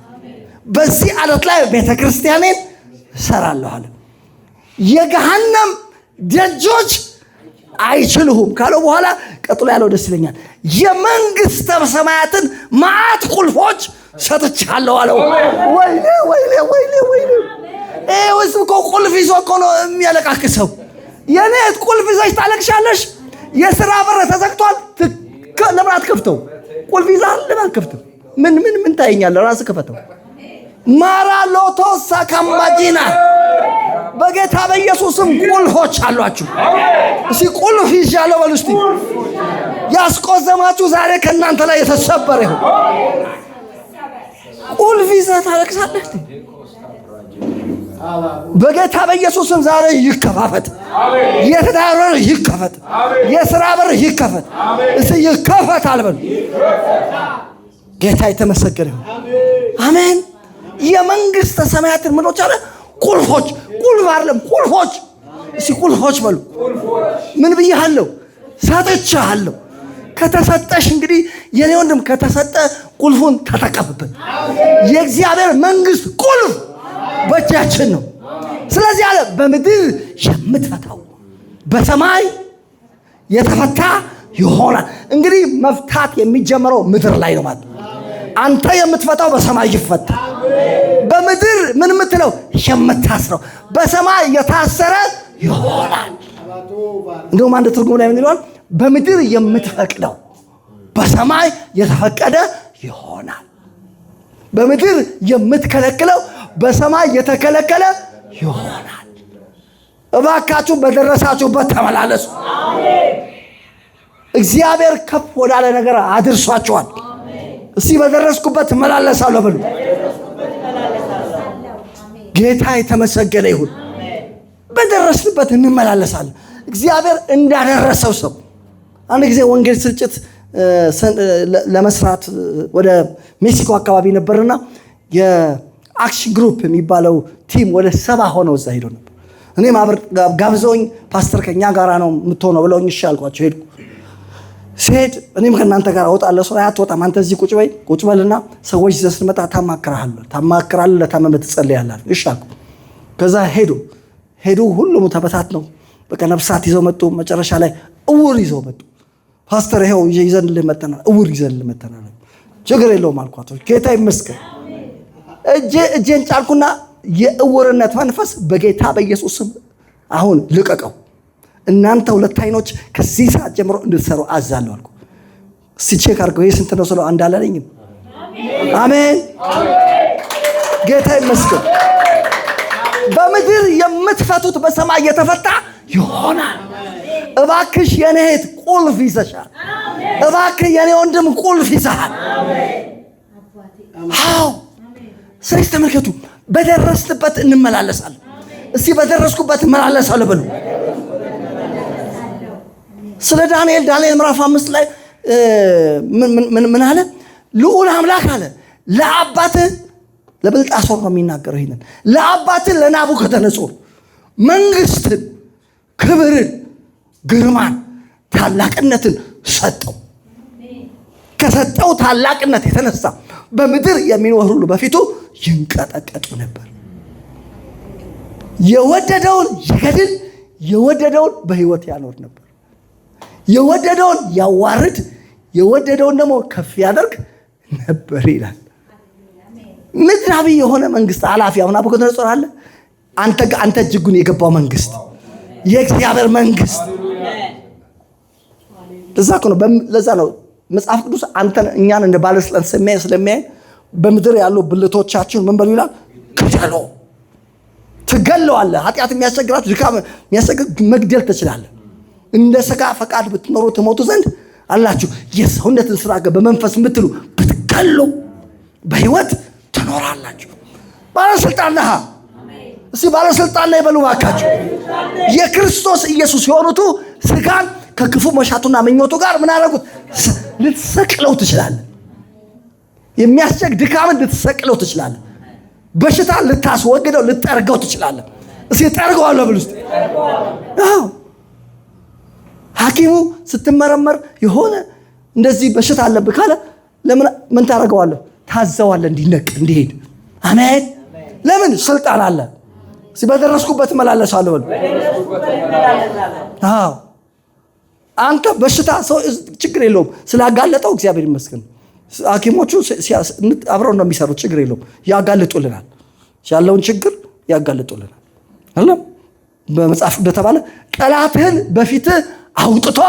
በዚህ ዓለት ላይ ቤተክርስቲያኔን እሰራለሁ አለ። የገሃነም ደጆች አይችሉም ካለው በኋላ ቀጥሎ ያለው ደስ ይለኛል። የመንግስተ ሰማያትን ማዕት ቁልፎች ሰጥቻለሁ አለው። ወይኔ እሱ እኮ ቁልፍ ይዞ እኮ ነው የሚያለቃቅሰው። የኔት ቁልፍ ይዘሽ ታለቅሻለሽ? የሥራ በር ተዘግቷል። ለምን አትከፍተው? ቁልፍ ይዛል ለምን አትከፍተው? ምን ታየኛለህ? ራስህ ከፈተው። ማራሎቶሳ ካማጂና በጌታ በኢየሱስም ቁልፎች አሏችሁ። እስቲ ቁልፍ ይዣለሁ በሉ። እስቲ ያስቆዘማችሁ ዛሬ ከእናንተ ላይ የተሰበረ ይሁን። ቁልፍ ይዘህ ታለቅሳለህ? በጌታ በኢየሱስም ዛሬ ይከፋፈት። የትዳር በር ይከፈት። የሥራ በር ይከፈት። እስቲ ይከፈት አልበሉ። ጌታ የተመሰገነ ይሁን። አሜን። የመንግስተ ሰማያትን ምኖች አለ ቁልፎች። ቁልፍ አይደለም ቁልፎች። እስቲ ቁልፎች በሉ። ምን ብያለሁ? ሰጥቻለሁ። ከተሰጠሽ እንግዲህ የኔ ወንድም ከተሰጠ ቁልፉን ተጠቀምበት። የእግዚአብሔር መንግስት ቁልፍ በእጃችን ነው። ስለዚህ አለ በምድር የምትፈታው በሰማይ የተፈታ ይሆናል። እንግዲህ መፍታት የሚጀምረው ምድር ላይ ነው ማለት። አንተ የምትፈታው በሰማይ ይፈታ። በምድር ምን የምትለው የምታስረው በሰማይ የታሰረ ይሆናል። እንደውም አንድ ትርጉም ላይ ምን ይላል? በምድር የምትፈቅደው በሰማይ የተፈቀደ ይሆናል። በምድር የምትከለክለው በሰማይ የተከለከለ ይሆናል። እባካችሁ በደረሳችሁበት ተመላለሱ። እግዚአብሔር ከፍ ወዳለ ነገር አድርሷችኋል። እስቲ በደረስኩበት እመላለሳለሁ በሉ። ጌታ የተመሰገነ ይሁን። በደረስንበት እንመላለሳለን። እግዚአብሔር እንዳደረሰው ሰው አንድ ጊዜ ወንጌል ስርጭት ለመስራት ወደ ሜክሲኮ አካባቢ ነበርና የአክሽን ግሩፕ የሚባለው ቲም ወደ 70 ሆነው እዛ ሄዶ ነበር። እኔም አብር ጋብዘውኝ ፓስተር ከኛ ጋራ ነው የምትሆነው ብለውኝ እሺ አልኳቸው። ሄድኩ። ሲሄድ እኔም ከእናንተ ጋር እወጣለሁ። ሰው አትወጣም፣ አንተ እዚህ ቁጭ በልና ሰዎች ይዘህ ስትመጣ ታማክራለህ፣ ለታመመ ትጸልያለህ። እሺ አልኩ። ከዛ ሄዱ። ሁሉም ተበታት ነው። በቃ ነፍሳት ይዘው መጡ። መጨረሻ ላይ እውር ይዘው መጡ። ፓስተር ይሄው ይዘንልህ መተናል፣ እውር ይዘንልህ መተናል። ችግር የለውም አልኳቸው። ጌታ ይመስገን። እጄን ጫልኩና የእውርነት መንፈስ በጌታ በኢየሱስ ስም አሁን ልቀቀው። እናንተ 2 አይኖች ከዚህ ሰዓት ጀምሮ እንድትሰሩ አዛለሁ አልኩ። እስቲ ቼክ አድርገው ይሄ ስንት ነው ስለው እንዳላለኝም። አሜን ጌታ ይመስገን። በምድር የምትፈቱት በሰማይ የተፈታ ይሆናል። እባክሽ የኔ እህት ቁልፍ ይዘሻል። እባክህ የኔ ወንድም ቁልፍ ይዘሃል። አዎ ስለዚህ ተመልከቱ፣ በደረስንበት እንመላለሳለን። እስቲ በደረስኩበት እመላለሳለሁ በሉ። ስለ ዳንኤል ምዕራፍ 5 ላይ ምን አለ? ልዑል አምላክ አለ ለአባትህ ለብልጣሶር ነው የሚናገረው። ይሄንን ለአባትህ ለናቡከደነጾር መንግስትን፣ ክብርን፣ ግርማን፣ ታላቅነትን ሰጠው። ከሰጠው ታላቅነት የተነሳ በምድር የሚኖር ሁሉ በፊቱ ይንቀጠቀጡ ነበር። የወደደውን ይገድል፣ የወደደውን በሕይወት ያኖር ነበር። የወደደውን ያዋርድ፣ የወደደውን ደግሞ ከፍ ያደርግ ነበር ይላል። ምድራዊ የሆነ መንግስት ኃላፊ አሁን ናቡከደነጾር አለ። አንተ እጅጉን የገባው መንግስት የእግዚአብሔር መንግስት። ለዛ ነው መጽሐፍ ቅዱስ እኛን እንደ ባለስልጣን ስለሚያይ በምድር ያሉ ብልቶቻችሁን ምን በሉ ይላል? ግደሉ። ትገለዋለህ። ኃጢአት የሚያስቸግራችሁ ድካም የሚያስቸግር መግደል ትችላለህ። እንደ ሥጋ ፈቃድ ብትኖሩ ትሞቱ ዘንድ አላችሁ። የሰውነትን ስራ በመንፈስ የምትሉ ብትገሉ በህይወት ትኖራላችሁ። ባለስልጣን ነህ። እስቲ ባለስልጣን ነህ በሉ ባካችሁ። የክርስቶስ ኢየሱስ የሆኑቱ ሥጋን ከክፉ መሻቱና ምኞቱ ጋር ምን አደረጉት? ልትሰቅለው ትችላለህ። የሚያስቸግ ድካምን ልትሰቅለው ትችላለህ። በሽታ ልታስወግደው ልጠርገው ትችላለህ። እስቲ ጠርገዋለሁ ብሉ። እስቲ አዎ ሐኪሙ ስትመረመር የሆነ እንደዚህ በሽታ አለብህ ካለ ለምን ምን ታደርገዋለህ? ታዘዋለህ እንዲሄድ። አሜን። ለምን? ስልጣን አለ። በደረስኩበት እመላለሳለሁ በሉ። አዎ አንተ በሽታ ሰው ችግር የለውም ስላጋለጠው እግዚአብሔር ይመስገን። ሐኪሞቹ አብረው ነው የሚሰሩት። ችግር የለውም ያጋልጡልናል። ያለውን ችግር ያጋልጡልናል። አይደል? በመጽሐፍ እንደተባለ ጠላትህን በፊትህ አውጥቶ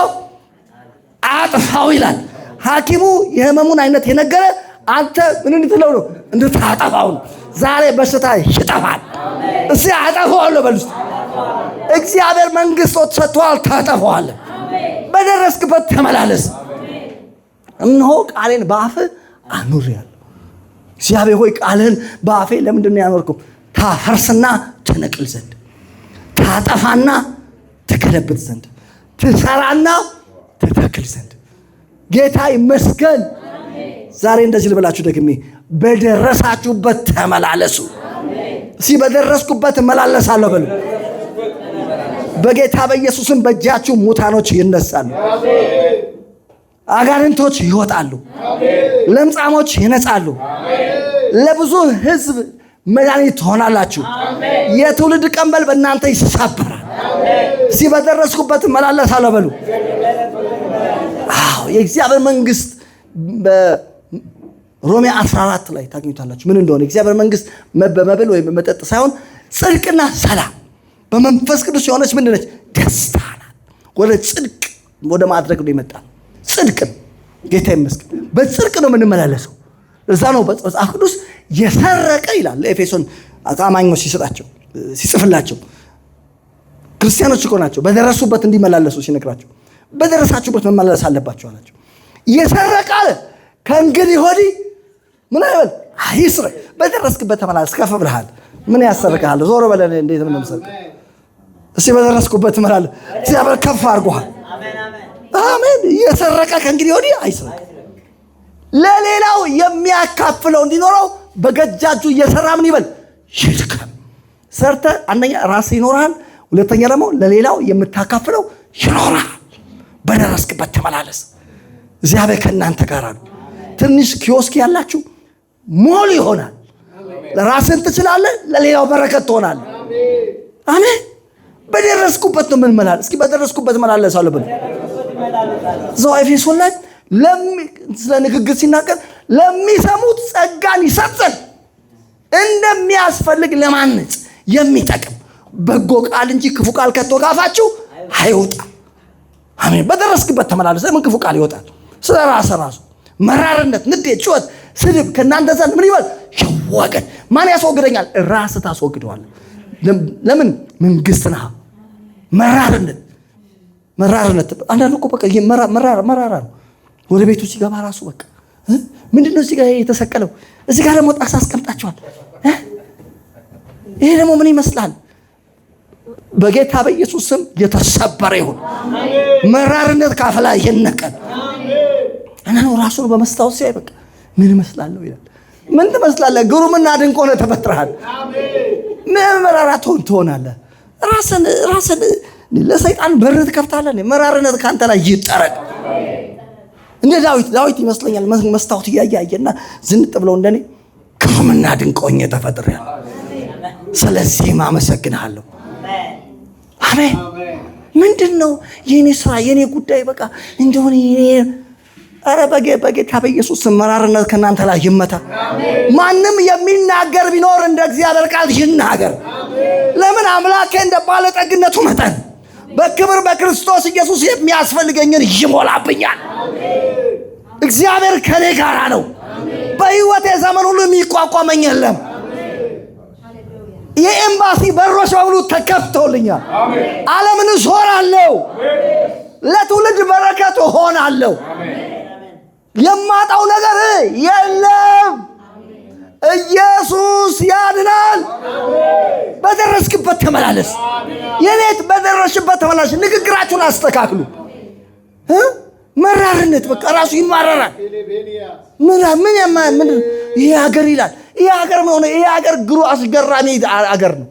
አጥፋው ይላል። ሐኪሙ የህመሙን አይነት የነገረ አንተ ምን እንድትለው ነው? እንድታጠፋው ነው። ዛሬ በሽታ ይጠፋል። እስቲ አጠፋዋለሁ በሉ። እግዚአብሔር መንግስት ሰጥቷል፣ ታጠፋዋለህ። በደረስክበት ተመላለስ። እነሆ ቃሌን በአፍህ አኑሬአለሁ። እግዚአብሔር ሆይ ቃልህን በአፌ ለምንድን ነው ያኖርከው? ታፈርስና ትነቅል ዘንድ፣ ታጠፋና ትገለብጥ ዘንድ፣ ትሰራና ትተክል ዘንድ። ጌታ ይመስገን። ዛሬ እንደዚህ ልበላችሁ ደግሜ፣ በደረሳችሁበት ተመላለሱ። እስቲ በደረስኩበት እመላለሳለሁ በሉ። በጌታ በኢየሱስም በእጃችሁ ሙታኖች ይነሳሉ። አጋንንቶች ይወጣሉ። ለምጻሞች ይነጻሉ። ለብዙ ሕዝብ መድኃኒት ትሆናላችሁ። የትውልድ ቀንበል በእናንተ ይሰበራል። በደረስኩበት እመላለሳለሁ በሉ። የእግዚአብሔር መንግስት በሮሜ 14 ላይ ታገኙታላችሁ ምን እንደሆነ። የእግዚአብሔር መንግስት በመብል ወይም መጠጥ ሳይሆን ጽድቅና ሰላም በመንፈስ ቅዱስ የሆነች ምንድን ነች? ደስታ ናት። ወደ ጽድቅ ወደ ማድረግ ነው የመጣ ጽድቅ። ጌታ ይመስገን በጽድቅ ነው የምንመላለሰው። እዛ ነው መጽሐፍ ቅዱስ የሰረቀ ይላል ለኤፌሶን አማኞች ሲጽፍላቸው ክርስቲያኖች እኮ ናቸው። በደረሱበት እንዲመላለሱ ሲነግራቸው በደረሳችሁበት መመላለስ አለባቸው አላቸው። የሰረቀ አለ ከእንግዲህ ወዲህ ምን አይበል አይስረቅ። በደረስክበት ተመላለስ። ከፍ ብለሃል። ምን ያሰርቅሃል? ዞር በለን። እንዴት ነው የምሰርቀው? እስቲ በደረስኩበት ተመላለስ። እግዚአብሔር ከፍ አድርጎሃል። አሜን። የሰረቀ ከእንግዲህ ወዲህ አይስረቅ። ለሌላው የሚያካፍለው እንዲኖረው በገጃጁ እየሰራ ምን ይበል ይድከም። ሰርተ አንደኛ ራስ ይኖርሃል፣ ሁለተኛ ደግሞ ለሌላው የምታካፍለው ይኖርሃል። በደረስክበት ተመላለስ። እግዚአብሔር ከእናንተ ጋር ነው። ትንሽ ኪዮስክ ያላችሁ ሞል ይሆናል። ለራስን ትችላለህ፣ ለሌላው በረከት ትሆናለህ። አሜን። በደረስኩበት ነው ምን መላለስ። እስኪ በደረስኩበት መላለሳለሁ ብለ ዘው ኤፌሶን ላይ ስለ ንግግር ሲናገር ለሚሰሙት ጸጋን ይሰጥን እንደሚያስፈልግ ለማነጽ የሚጠቅም በጎ ቃል እንጂ ክፉ ቃል ከቶ ካፋችሁ አይወጣ። አሜን። በደረስክበት ተመላለስ። ምን ክፉ ቃል ይወጣል? ስለ ራሱ መራርነት፣ ንዴት፣ ጩኸት፣ ስድብ ከእናንተ ዘንድ ምን ይበል ይወገድ። ማን ያስወግደኛል? ራስህ ታስወግደዋለህ። ለምን? መንግስት ነህ። መራርነት አንዳንዱ እኮ በቃ መራራ ነው። ወደ ቤቱ ሲገባ ራሱ በቃ ምንድነው እዚህ ጋር የተሰቀለው? እዚህ ጋር ደግሞ ጣሳ አስቀምጣቸዋል። ይሄ ደግሞ ምን ይመስላል? በጌታ በኢየሱስ ስም የተሰበረ ይሁን። መራርነት ካፈላ ይነቀል። እና ራሱን በመስታወት ሲያይ በቃ ምን እመስላለሁ ይላል። ምን ትመስላለህ? ግሩምና ድንቅ ሆነህ ተፈጥረሃል። ምን መራራ ትሆናለህ? ራስን ለሰይጣን በር ትከፍታለህ። መራርነት ካንተ ላይ ይጠረቅ። እንደ ዳዊት ይመስለኛል መስታወት እያየና ዝንጥ ብለው እንደኔ ግሩምና ድንቅ ሆኜ ተፈጥሬያለሁ። ስለዚህም አመሰግንሃለሁ። አሜን። ምንድነው የኔ ስራ የኔ ጉዳይ? በቃ እንደሆነ አረ በጌታ በኢየሱስ መራርነት ከናንተ ላይ ይመታ። ማንም የሚናገር ቢኖር እንደ እግዚአብሔር ቃል ይናገር። ለምን? አምላኬ እንደ ባለጠግነቱ መጠን በክብር በክርስቶስ ኢየሱስ የሚያስፈልገኝን ይሞላብኛል። እግዚአብሔር ከኔ ጋር ነው። በህይወቴ ዘመን ሁሉ የሚቋቋመኝ የለም። የኤምባሲ በሮች በሙሉ ተከፍተውልኛል። ዓለምን እዞራለሁ። ለትውልድ በረከት ሆናለሁ። የማጣው ነገር የለም። ኢየሱስ ያድናል። በደረስክበት ተመላለስ። የኔት በደረስሽበት ተመላለስ። ንግግራችሁን አስተካክሉ። መራርነት በቃ ራሱ ይማራራል። ምን ይሄ ሀገር ይላል። ይሄ ሀገር ምን ሆነ? ይሄ ሀገር ግሩ አስገራሚ ሀገር ነው።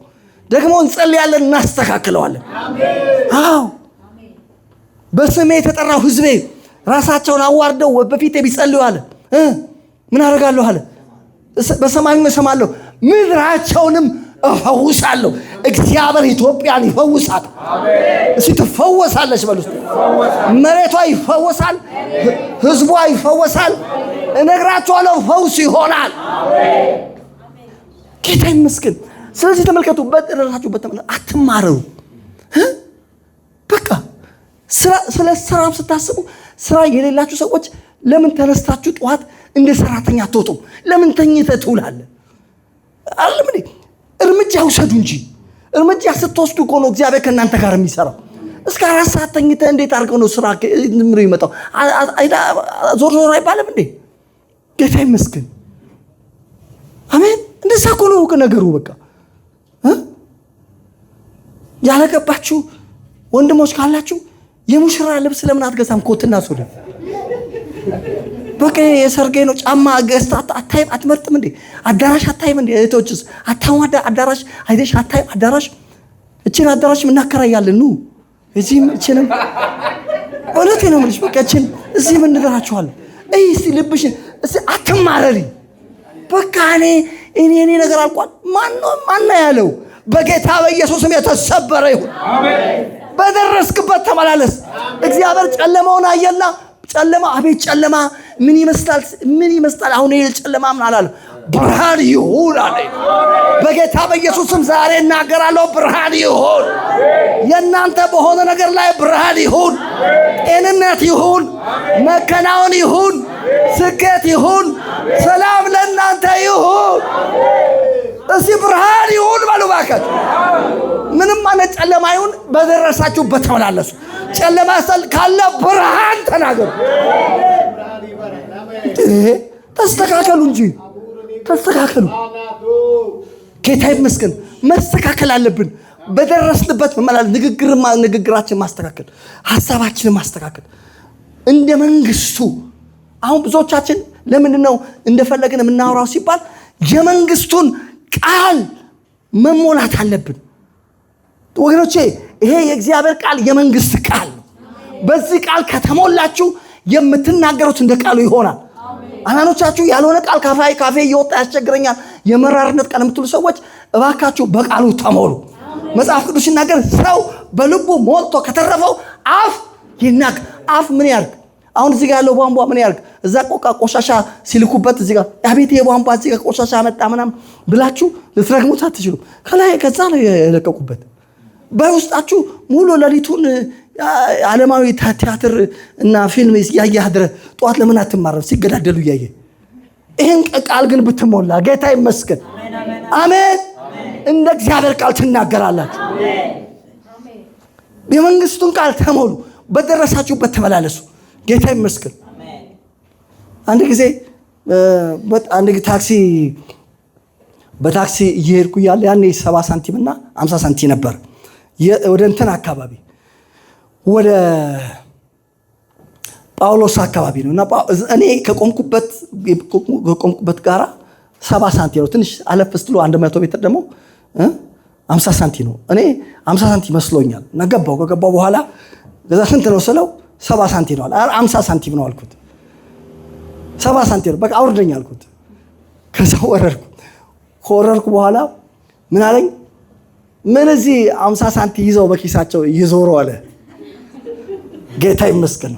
ደግሞ እንጸልያለን፣ እናስተካክለዋለን። አዎ በስሜ የተጠራው ህዝቤ ራሳቸውን አዋርደው በፊቴ ቢጸልዩ አለ ምን አደርጋለሁ አለ በሰማይ እሰማለሁ፣ ምድራቸውንም እፈውሳለሁ። እግዚአብሔር ኢትዮጵያን ይፈውሳል። እስቲ ትፈወሳለች በሉ። መሬቷ ይፈወሳል፣ ህዝቧ ይፈወሳል። እነግራችኋለሁ ፈውስ ይሆናል። ጌታ ይመስገን። ስለዚህ ተመልከቱ፣ በደረሳችሁበት አትማረሩ። በቃ ስለ ስራም ስታስቡ ስራ የሌላችሁ ሰዎች ለምን ተነስታችሁ ጠዋት እንደ ሰራተኛ አትወጡም? ለምን ተኝተህ ትውላለህ? አለም እንዴ እርምጃ ውሰዱ እንጂ። እርምጃ ስትወስዱ እኮ ነው እግዚአብሔር ከእናንተ ጋር የሚሰራው። እስከ 4 ሰዓት ተኝተህ እንዴት አድርገው ነው ስራ ምሮ ይመጣው? ዞር አይባልም እንዴ? ጌታ ይመስገን። አሜን። እንደዛ እኮ ነው ነገሩ። በቃ ያለገባችሁ ወንድሞች ካላችሁ የሙሽራ ልብስ ለምን አትገዛም? ኮትና ሱሪ በቃ የሰርጌ ነው። ጫማ ገዝታ አታይም? አትመርጥም እንዴ? አዳራሽ አታይም እንዴ? እህቶችስ አታዋዳ አዳራሽ አይደሽ አታይም? አዳራሽ እቺን አዳራሽ እናከራያለን ነው እዚህም እቺን ወለቴ ነው ማለት በቃ እቺን እዚህ ምን እንደራችኋል እስቲ ልብሽን እስቲ አትማረሪ በቃ እኔ ነገር አልቋል ማን ያለው በጌታ በኢየሱስም የተሰበረ ይሁን አሜን በደረስክበት ተመላለስ እግዚአብሔር ጨለማውን አየና ጨለማ አቤት ጨለማ ምን ይመስላል አሁን ይሄ ጨለማ ምን አላለ ብርሃን ይሁን አለ በጌታ በኢየሱስም ዛሬ እናገራለሁ ብርሃን ይሁን የእናንተ በሆነ ነገር ላይ ብርሃን ይሁን ጤንነት ይሁን መከናወን ይሁን ስኬት ይሁን ሰላም ለእናንተ ይሁን እዚህ ብርሃን ይሁን በሉ ባካችሁ ምንም ማለት ጨለማ ይሁን በደረሳችሁበት ተመላለሱ ጨለማ ካለ ብርሃን ተናገሩ ተስተካከሉ እንጂ ተስተካከሉ ጌታ ይመስገን መስተካከል አለብን በደረስንበት መመላለስ ንግግራችን ማስተካከል ሐሳባችንን ማስተካከል እንደ መንግስቱ አሁን ብዙዎቻችን ለምንድን ነው እንደፈለግን የምናወራው ሲባል የመንግስቱን ቃል መሞላት አለብን ወገኖቼ ይሄ የእግዚአብሔር ቃል የመንግስት ቃል ነው በዚህ ቃል ከተሞላችሁ የምትናገሩት እንደ ቃሉ ይሆናል አናኖቻችሁ ያልሆነ ቃል ካፌ እየወጣ ያስቸግረኛል የመራርነት ቃል የምትሉ ሰዎች እባካችሁ በቃሉ ተሞሉ መጽሐፍ ቅዱስ ሲናገር ሰው በልቡ ሞልቶ ከተረፈው አፍ ይናገር አፍ ምን ያርግ አሁን እዚህ ጋር ያለው ቧንቧ ምን ያርግ እዛ ቆሻሻ ሲልኩበት እዚህ ጋር አቤት የቧንቧ እዚህ ጋር ቆሻሻ መጣ ምናም ብላችሁ ልትረግሙት አትችሉ ከላይ ከዛ ነው የለቀቁበት በውስጣችሁ ሙሉ ለሊቱን ዓለማዊ ቲያትር እና ፊልም ያያድረ ጧት ለምን አትማረም ሲገዳደሉ ያየ ይሄን ቃል ግን ብትሞላ ጌታ ይመስገን አሜን እንደ እግዚአብሔር ቃል ትናገራላችሁ አሜን የመንግስቱን ቃል ተሞሉ በደረሳችሁበት ተመላለሱ ጌታ ይመስገን አንድ ጊዜ በታክሲ እየሄድኩ ያለ ያኔ 70 ሳንቲም እና 50 ሳንቲም ነበር ወደ እንትን አካባቢ ወደ ጳውሎስ አካባቢ ነውና እኔ ከቆምኩበት ጋራ 70 ሳንቲም ነው ትንሽ አለፍ ስትሉ 100 ሜትር ደግሞ 50 ሳንቲም ነው እኔ 50 ሳንቲም መስሎኛል እና ከገባው በኋላ ገዛ ስንት ነው ስለው 70 ሳንቲም ነው 50 ሳንቲም ነው አልኩት 70 ሳንቲም ነው በቃ አውርደኝ አልኩት ከዛ ወረድኩ በኋላ ምን አለኝ ምን እዚህ 50 ሳንቲም ይዘው በኪሳቸው ይዞሩ አለ ጌታ ይመስገን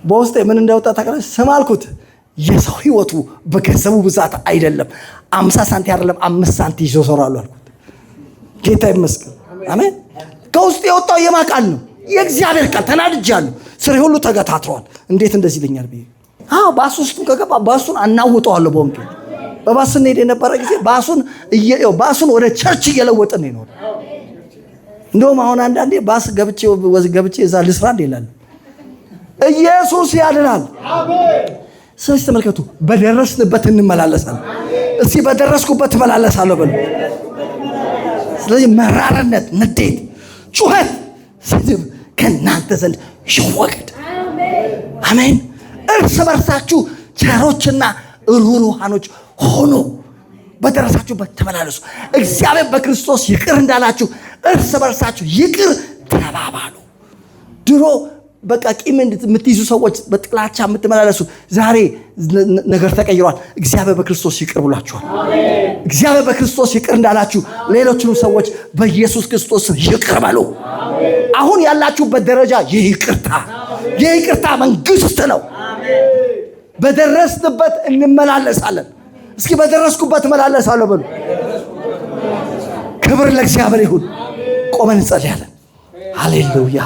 በውስጤ ምን እንደወጣ ታውቃለህ ስማልኩት የሰው ህይወቱ በገንዘቡ ብዛት አይደለም 50 ሳንቲም አይደለም 5 ሳንቲም ይዞ ዞራሉ አልኩት ጌታ ይመስገን አሜን ከውስጤ የወጣው የማቃል ነው የእግዚአብሔር ቃል ተናድጃለሁ ስሬ ሁሉ ተገታትሯል እንዴት እንደዚህ ይለኛል ብዬ ባስ ውስጥ ከገባ ባሱን አናውጣዋለሁ ቦምቤ በባስን ሄደ የነበረ ጊዜ ባሱን ወደ ቸርች እየለወጥን ነው እንደውም አሁን አንዳንዴ ባስ ገብቼ እዛ ልስራ እንደላል ኢየሱስ ያድናል አሜን ስለዚህ ተመልከቱ በደረስንበት እንመላለሳለን እስቲ በደረስኩበት ተመላለሳለሁ በሉ ስለዚህ መራርነት ንዴት ጩኸት ስድብ ከናንተ ዘንድ ይወገድ አሜን እርስ በርሳችሁ ቸሮችና ሩሩሃኖች ሆኖ በደረሳችሁበት ተመላለሱ እግዚአብሔር በክርስቶስ ይቅር እንዳላችሁ እርስ በርሳችሁ ይቅር ተባባሉ ድሮ በቃ ቂም የምትይዙ ሰዎች በጥላቻ የምትመላለሱ ዛሬ ነገር ተቀይሯል እግዚአብሔር በክርስቶስ ይቅር ብሏችኋል አሜን እግዚአብሔር በክርስቶስ ይቅር እንዳላችሁ ሌሎችንም ሰዎች በኢየሱስ ክርስቶስ ይቅር በሉ አሜን አሁን ያላችሁበት ደረጃ የይቅርታ መንግስት ነው አሜን በደረስንበት እንመላለሳለን እስኪ በደረስኩበት እመላለሳለሁ በሉ ክብር ለእግዚአብሔር ይሁን ቆመን እንጸልያለን ሃሌሉያ